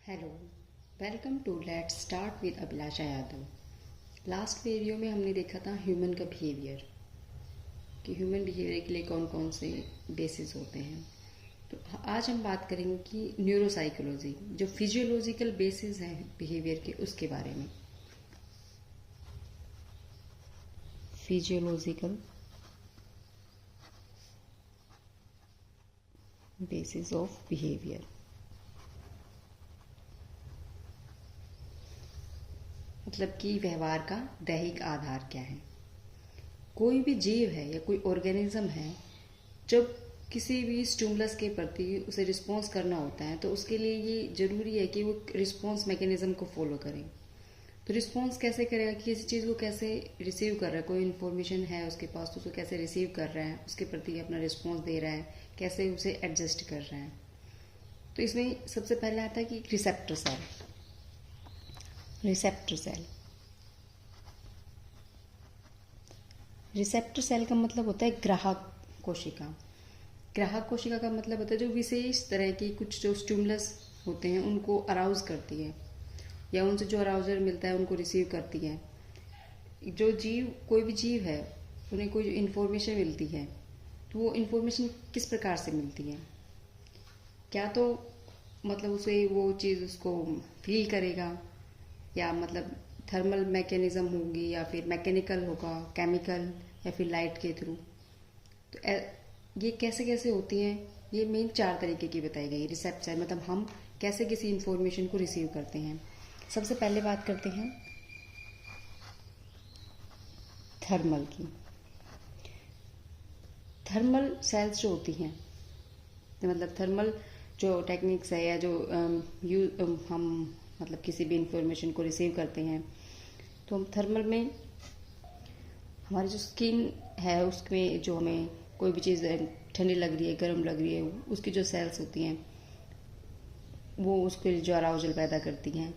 Hello, welcome to let's start with Abhilasha Yadav. Last video में हमने देखा था ह्यूमन का बिहेवियर, कि ह्यूमन बिहेवियर के लिए कौन कौन से बेसिस होते हैं। तो आज हम बात करेंगे कि न्यूरोसाइकोलॉजी, जो फिजियोलॉजिकल बेसिस हैं बिहेवियर के, उसके बारे में। फिजियोलॉजिकल बेसिस ऑफ बिहेवियर मतलब कि व्यवहार का दैहिक आधार क्या है। कोई भी जीव है या कोई ऑर्गेनिज्म है, जब किसी भी स्टिमुलस के प्रति उसे रिस्पॉन्स करना होता है तो उसके लिए ये जरूरी है कि वो रिस्पॉन्स मैकेनिज्म को फॉलो करें। तो रिस्पॉन्स कैसे करेगा कि किसी चीज़ को कैसे रिसीव कर रहा है, कोई इन्फॉर्मेशन है उसके पास तो उसको कैसे रिसीव कर रहा है, उसके प्रति अपना रिस्पॉन्स दे रहा है, कैसे उसे एडजस्ट कर रहा है। तो इसमें सबसे पहले आता है कि receptor cell. Receptor cell receptor cell का मतलब होता है ग्राहक कोशिका। ग्राहक कोशिका का मतलब होता है जो विशेष तरह की कुछ जो स्टिमुलस होते हैं उनको अराउज करती है, या उनसे जो अराउजर मिलता है उनको रिसीव करती है। जो जीव, कोई भी जीव है, उन्हें कोई इन्फॉर्मेशन मिलती है तो वो इन्फॉर्मेशन किस प्रकार से मिलती है। क्या तो मतलब उसे वो चीज़ उसको फील करेगा, या मतलब थर्मल मैकेनिज्म होगी, या फिर मैकेनिकल होगा, केमिकल, या फिर लाइट के थ्रू। तो ये कैसे कैसे होती हैं, ये मेन 4 तरीके की बताई गई रिसेप्टर, मतलब हम कैसे किसी इंफॉर्मेशन को रिसीव करते हैं। सबसे पहले बात करते हैं थर्मल की। थर्मल सेल्स जो होती हैं, तो मतलब थर्मल जो टेक्निक्स है, या जो हम मतलब किसी भी इंफॉर्मेशन को रिसीव करते हैं, तो हम थर्मल में हमारी जो स्किन है उसमें जो हमें कोई भी चीज़ ठंडी लग रही है, गर्म लग रही है, उसकी जो सेल्स होती हैं वो उसके जो अराउजल पैदा करती हैं,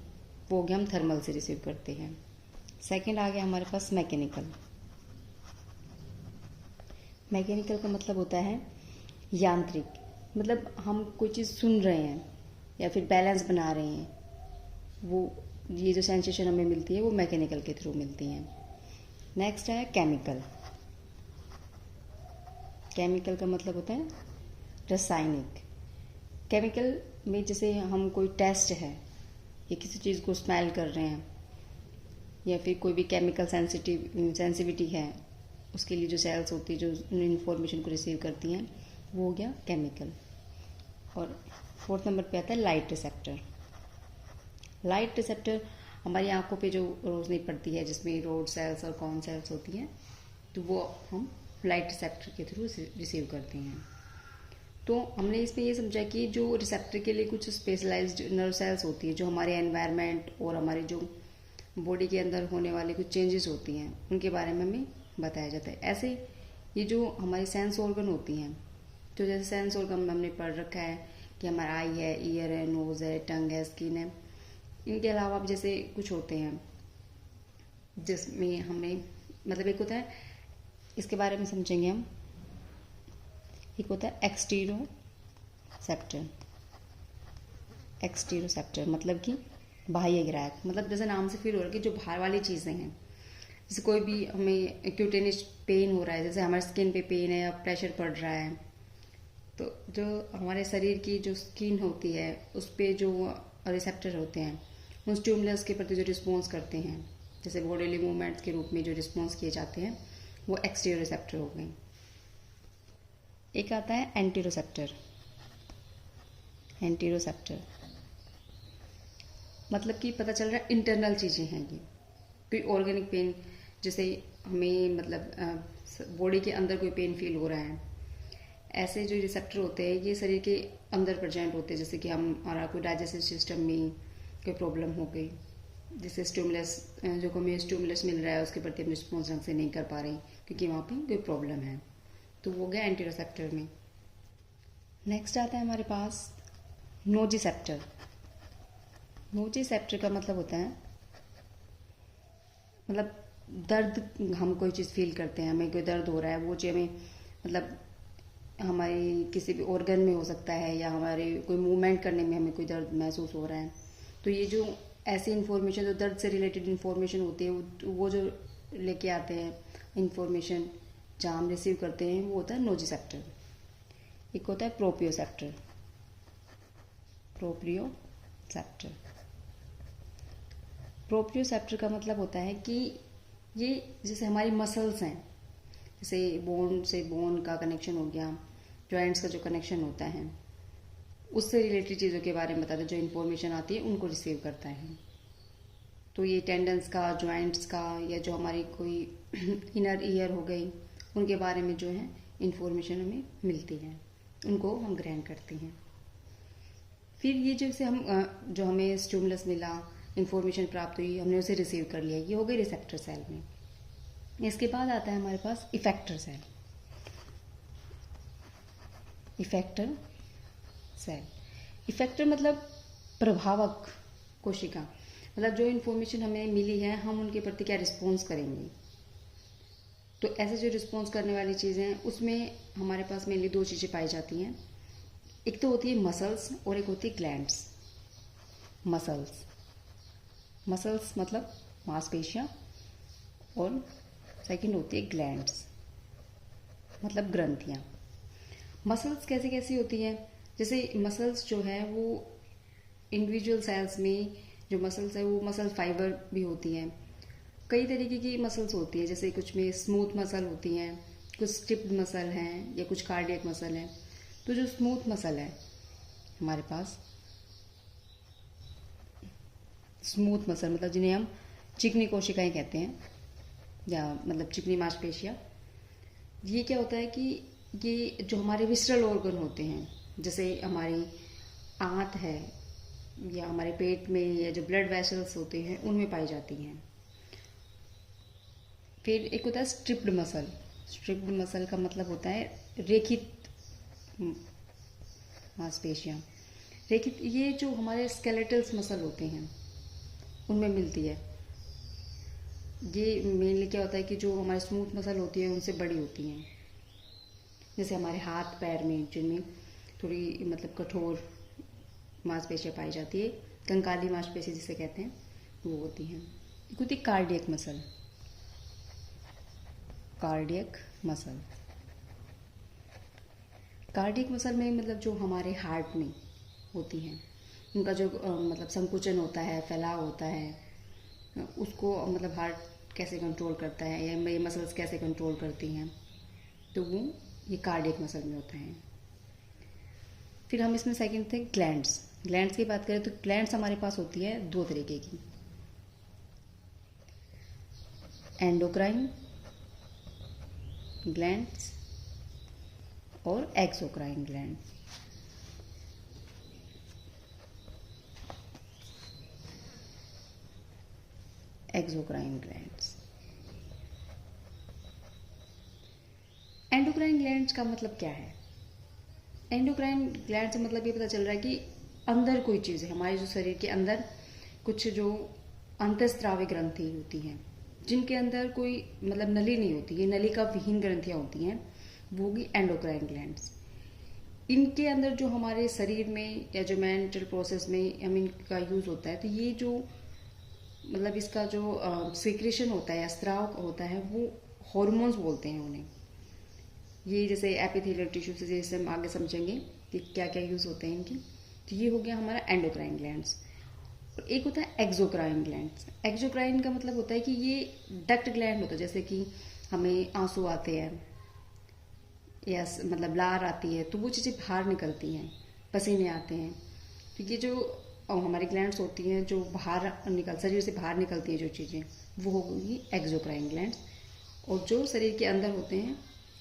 वो हम थर्मल से रिसीव करते हैं। सेकंड आ गया हमारे पास मैकेनिकल। मैकेनिकल का मतलब होता है यांत्रिक, मतलब हम कोई चीज़ सुन रहे हैं या फिर बैलेंस बना रहे हैं, वो ये जो सेंसेशन हमें मिलती है वो मैकेनिकल के थ्रू मिलती हैं। नेक्स्ट है केमिकल। केमिकल का मतलब होता है रासायनिक। केमिकल में जैसे हम कोई टेस्ट है या किसी चीज़ को स्मेल कर रहे हैं, या फिर कोई भी केमिकल सेंसिटिविटी है, उसके लिए जो सेल्स होती है जो इन्फॉर्मेशन को रिसीव करती हैं, वो हो गया केमिकल। और 4th नंबर पे आता है लाइट रिसेप्टर। लाइट रिसेप्टर हमारी आंखों पे जो रोशनी पड़ती है, जिसमें रोड सेल्स और कॉन सेल्स होती हैं, तो वो हम लाइट रिसेप्टर के थ्रू रिसीव करते हैं। तो हमने इसमें ये समझा कि जो रिसेप्टर के लिए कुछ स्पेशलाइज्ड नर्व सेल्स होती है, जो हमारे एनवायरनमेंट और हमारे जो बॉडी के अंदर होने वाले कुछ चेंजेस होती हैं उनके बारे में हमें बताया जाता है। ऐसे ये जो हमारी सेंस ऑर्गन होती हैं, तो जैसे सेंस ऑर्गन हमने पढ़ रखा है कि हमारा आई है, ईयर है, नोज है, टंग है, स्किन है। इनके अलावा अब जैसे कुछ होते हैं जिसमें हमें मतलब एक होता है, इसके बारे में समझेंगे हम। एक होता है एक्सटीरोसेप्टर। एक्सटीरोसेप्टर मतलब कि बाह्य ग्राहक, मतलब जैसे नाम से फील हो रहा है कि जो बाहर वाली चीज़ें हैं, जैसे कोई भी हमें एक्यूटेनिस पेन हो रहा है, जैसे हमारे स्किन पे पेन है या प्रेशर पड़ रहा है, तो जो हमारे शरीर की जो स्किन होती है उस पर जो रिसेप्टर होते हैं, उन स्टिमुलस के प्रति जो रिस्पॉन्स करते हैं, जैसे बॉडीली मूवमेंट्स के रूप में जो रिस्पॉन्स किए जाते हैं, वो एक्सटीरियर रिसेप्टर हो गए। एक आता है एंटीरोसेप्टर। एंटीरोसेप्टर मतलब कि पता चल रहा है इंटरनल चीज़ें हैं ये, कोई ऑर्गेनिक पेन, जैसे हमें मतलब बॉडी के अंदर कोई पेन फील हो रहा है, ऐसे जो रिसेप्टर होते हैं ये शरीर के अंदर प्रेजेंट होते हैं। जैसे कि हमारा कोई डाइजेस्टिव सिस्टम में कोई प्रॉब्लम हो गई, जैसे स्टिमुलस, जो हमें स्टिमुलस मिल रहा है उसके प्रति हम रिस्पॉन्स ढंग से नहीं कर पा रहे क्योंकि वहाँ पे कोई प्रॉब्लम है, तो वो गया एंटीरोसेप्टर में। नेक्स्ट आता है हमारे पास नोजिसेप्टर। नोजिसेप्टर का मतलब होता है मतलब दर्द, हम कोई चीज़ फील करते हैं, हमें कोई दर्द हो रहा है, वो चीज़ हमें मतलब हमारी किसी भी ऑर्गन में हो सकता है, या हमारे कोई मूवमेंट करने में हमें कोई दर्द महसूस हो रहा है, तो ये जो ऐसी इन्फॉर्मेशन जो दर्द से रिलेटेड इन्फॉर्मेशन होती है वो जो लेके आते हैं इन्फॉर्मेशन, जहाँ हम रिसीव करते हैं, वो होता है नोजिसेप्टर। एक होता है प्रोप्रियोसेप्टर। प्रोप्रियोसेप्टर प्रोप्रियोसेप्टर का मतलब होता है कि ये जैसे हमारी मसल्स हैं, जैसे बोन से बोन का कनेक्शन हो गया, जॉइंट्स का जो कनेक्शन होता है, उससे रिलेटेड चीज़ों के बारे में बताता है। जो इन्फॉर्मेशन आती है उनको रिसीव करता है। तो ये टेंडन्स का, जॉइंट्स का, या जो हमारी कोई इनर ईयर हो गई, उनके बारे में जो है इन्फॉर्मेशन हमें मिलती है, उनको हम ग्रहण करते हैं। फिर ये जैसे हम जो हमें स्टिमुलस मिला, इन्फॉर्मेशन प्राप्त हुई, हमने उसे रिसीव कर लिया, ये हो गई रिसेप्टर सेल में। इसके बाद आता है हमारे पास effector cell. Effector cell, effector मतलब प्रभावक कोशिका, मतलब जो इन्फॉर्मेशन हमें मिली है हम उनके प्रति क्या रिस्पॉन्स करेंगे। तो ऐसे जो रिस्पॉन्स करने वाली चीज़ें हैं उसमें हमारे पास मेनली दो चीज़ें पाई जाती हैं। एक तो होती है मसल्स और एक होती है ग्लैंड्स। मसल्स मसल्स मतलब मांसपेशियाँ, और सेकंड होती है ग्लैंड्स मतलब ग्रंथियाँ। मसल्स कैसी कैसी होती हैं, जैसे मसल्स जो है वो इंडिविजुअल सेल्स में जो मसल्स है वो मसल फाइबर भी होती हैं। कई तरीके की मसल्स होती हैं, जैसे कुछ में स्मूथ मसल होती हैं, कुछ स्टिप्ड मसल हैं, या कुछ कार्डियक मसल हैं। तो जो स्मूथ मसल है हमारे पास, स्मूथ मसल मतलब जिन्हें हम चिकनी कोशिकाएं कहते हैं, या मतलब चिकनी मांसपेशियाँ, ये क्या होता है कि ये जो हमारे विसरल ऑर्गन होते हैं, जैसे हमारी आंत है या हमारे पेट में, या जो ब्लड वेसल्स होते हैं उनमें पाई जाती हैं। फिर एक होता है स्ट्रिप्ड मसल। स्ट्रिप्ड मसल का मतलब होता है रेखित मांसपेशियाँ। रेखित ये जो हमारे स्केलेटल्स मसल होते हैं उनमें मिलती है। ये मेनली क्या होता है कि जो हमारे स्मूथ मसल होती है उनसे बड़ी होती हैं, जैसे हमारे हाथ पैर में जिनमें थोड़ी मतलब कठोर मांसपेशियाँ पाई जाती है, कंकाली मांसपेशी जिसे कहते हैं, वो होती हैं। एक होती है cardiac muscle. Cardiac muscle, cardiac muscle में मतलब जो हमारे हार्ट में होती हैं, उनका जो मतलब संकुचन होता है, फैलाव होता है, उसको मतलब हार्ट कैसे कंट्रोल करता है, या ये मसल्स कैसे कंट्रोल करती हैं, तो वो ये कार्डियक मसल में होता है। फिर हम इसमें सेकंड थे ग्लैंड्स। ग्लैंड्स की बात करें तो ग्लैंड्स हमारे पास होती है दो तरीके की, एंडोक्राइन ग्लैंड्स और exocrine glands. Exocrine glands. Endocrine glands का मतलब क्या है? एंडोक्राइन ग्लैंड से मतलब ये पता चल रहा है कि अंदर कोई चीज़ है, हमारे जो शरीर के अंदर कुछ जो अंतःस्रावी ग्रंथि होती हैं, जिनके अंदर कोई मतलब नली नहीं होती, ये नलिका विहीन ग्रंथियाँ होती हैं, वो होगी एंडोक्राइन ग्लैंड्स। इनके अंदर जो हमारे शरीर में या जो मेंटल प्रोसेस में हम इनका यूज़ होता है, तो ये जो मतलब इसका जो सिक्रेशन होता है या स्राव होता है, वो हॉर्मोन्स बोलते हैं उन्हें। ये जैसे एपिथेलियल टिश्यू से जैसे हम आगे समझेंगे कि क्या क्या यूज़ होते हैं इनके। तो ये हो गया हमारा एंडोक्राइन ग्लैंड्स। और एक होता है एक्सोक्राइन ग्लैंड्स। एक्सोक्राइन का मतलब होता है कि ये डक्ट ग्लैंड होता है, जैसे कि हमें आंसू आते हैं या मतलब लार आती है तो वो चीज़ें बाहर निकलती हैं, पसीने आते हैं, तो ये जो हमारी ग्लैंड्स होती हैं जो बाहर शरीर से बाहर निकलती हैं जो चीज़ें, वो होगी एक्सोक्राइन ग्लैंड्स। और जो शरीर के अंदर होते हैं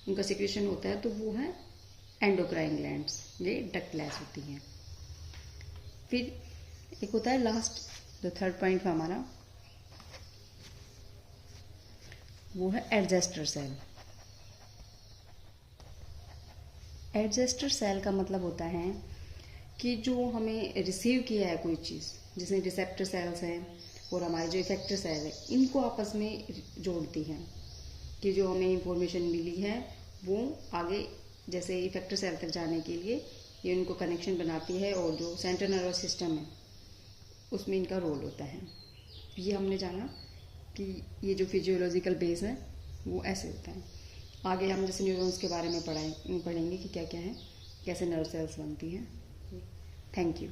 उनका सिक्रेशन होता है तो वो है एंडोक्राइन ग्लैंड्स, ये डक्टलेस होती हैं। फिर एक होता है लास्ट, जो थर्ड पॉइंट है हमारा, वो है एडजेस्टर सेल। एडजेस्टर सेल का मतलब होता है कि जो हमें रिसीव किया है कोई चीज़, जिसमें रिसेप्टर सेल्स हैं और हमारे जो इफेक्टर सेल है, इनको आपस में जोड़ती हैं कि जो हमें इंफॉर्मेशन मिली है वो आगे जैसे इफेक्टर सेल तक जाने के लिए ये उनको कनेक्शन बनाती है। और जो सेंट्रल नर्वस सिस्टम है उसमें इनका रोल होता है। ये हमने जाना कि ये जो फिजियोलॉजिकल बेस है वो ऐसे होता है। आगे हम जैसे न्यूरॉन्स के बारे में पढ़ेंगे कि क्या क्या है, कैसे नर्व सेल्स बनती हैं। Thank you.